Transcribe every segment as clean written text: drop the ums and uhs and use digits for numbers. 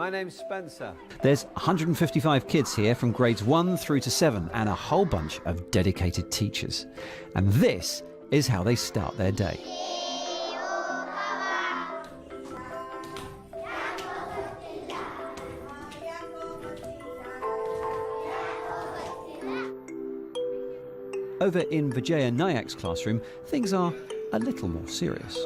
My name's Spencer. There's 155 kids here from grades 1 through to 7 and a whole bunch of dedicated teachers. And this is how they start their day. Over in Vijaya Nayak's classroom, things are a little more serious.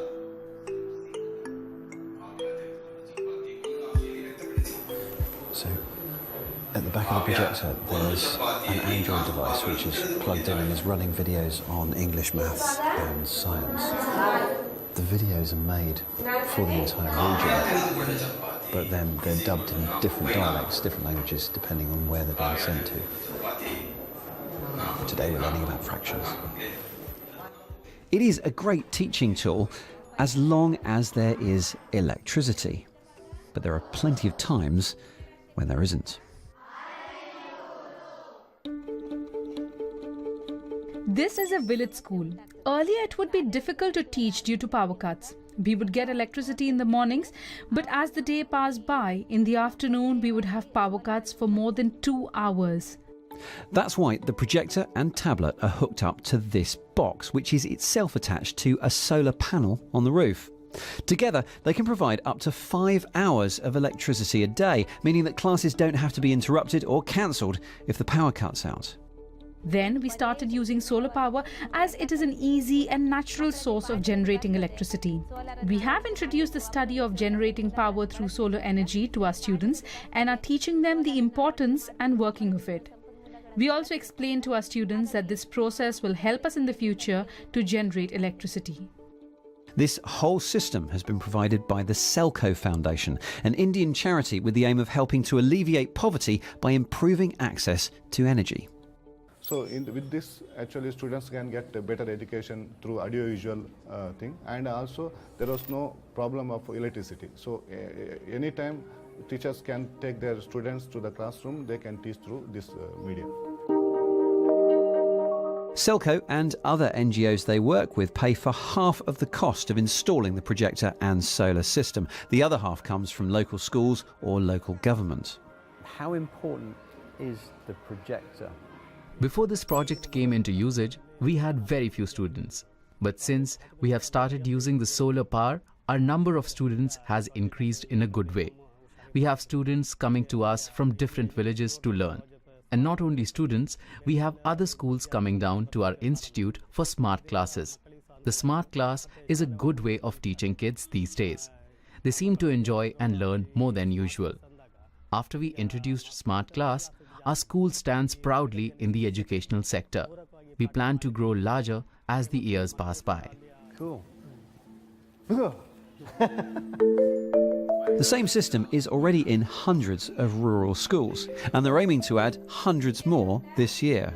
So, at the back of the projector, there's an Android device which is plugged in and is running videos on English, maths and science. The videos are made for the entire region, but then they're dubbed in different dialects, different languages, depending on where they're being sent to. Today we're learning about fractions. It is a great teaching tool as long as there is electricity. But there are plenty of times when there isn't. This is a village school. Earlier it would be difficult to teach due to power cuts. We would get electricity in the mornings, but as the day passed by, in the afternoon we would have power cuts for more than 2 hours. That's why the projector and tablet are hooked up to this box, which is itself attached to a solar panel on the roof. Together, they can provide up to 5 hours of electricity a day, meaning that classes don't have to be interrupted or cancelled if the power cuts out. Then we started using solar power as it is an easy and natural source of generating electricity. We have introduced the study of generating power through solar energy to our students and are teaching them the importance and working of it. We also explain to our students that this process will help us in the future to generate electricity. This whole system has been provided by the Selco Foundation, an Indian charity with the aim of helping to alleviate poverty by improving access to energy. So with this, actually students can get a better education through audiovisual thing, and also there was no problem of electricity. So anytime teachers can take their students to the classroom, they can teach through this medium. Selco and other NGOs they work with pay for half of the cost of installing the projector and solar system. The other half comes from local schools or local government. How important is the projector? Before this project came into usage, we had very few students. But since we have started using the solar power, our number of students has increased in a good way. We have students coming to us from different villages to learn. And not only students, we have other schools coming down to our institute for smart classes. The smart class is a good way of teaching kids these days. They seem to enjoy and learn more than usual. After we introduced smart class, our school stands proudly in the educational sector. We plan to grow larger as the years pass by. Cool. The same system is already in hundreds of rural schools, and they're aiming to add hundreds more this year.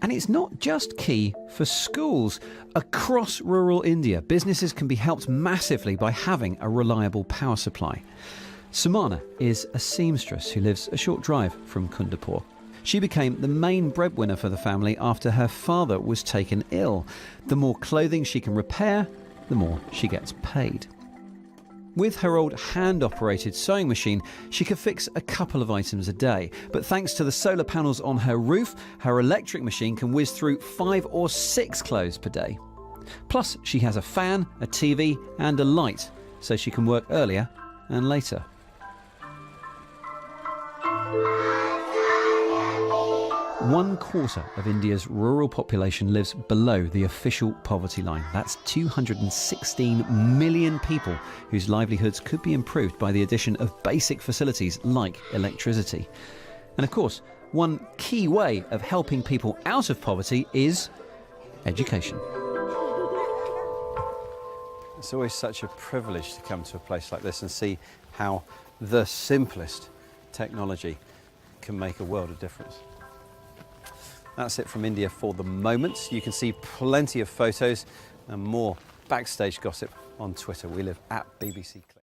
And it's not just key for schools. Across rural India, businesses can be helped massively by having a reliable power supply. Sumana is a seamstress who lives a short drive from Kundapur. She became the main breadwinner for the family after her father was taken ill. The more clothing she can repair, the more she gets paid. With her old hand-operated sewing machine, she could fix a couple of items a day. But thanks to the solar panels on her roof, her electric machine can whiz through 5 or 6 clothes per day. Plus, she has a fan, a TV and a light, so she can work earlier and later. One quarter of India's rural population lives below the official poverty line. That's 216 million people whose livelihoods could be improved by the addition of basic facilities like electricity. And of course, one key way of helping people out of poverty is education. It's always such a privilege to come to a place like this and see how the simplest technology can make a world of difference. That's it from India for the moment. You can see plenty of photos and more backstage gossip on Twitter. We live at BBC Click.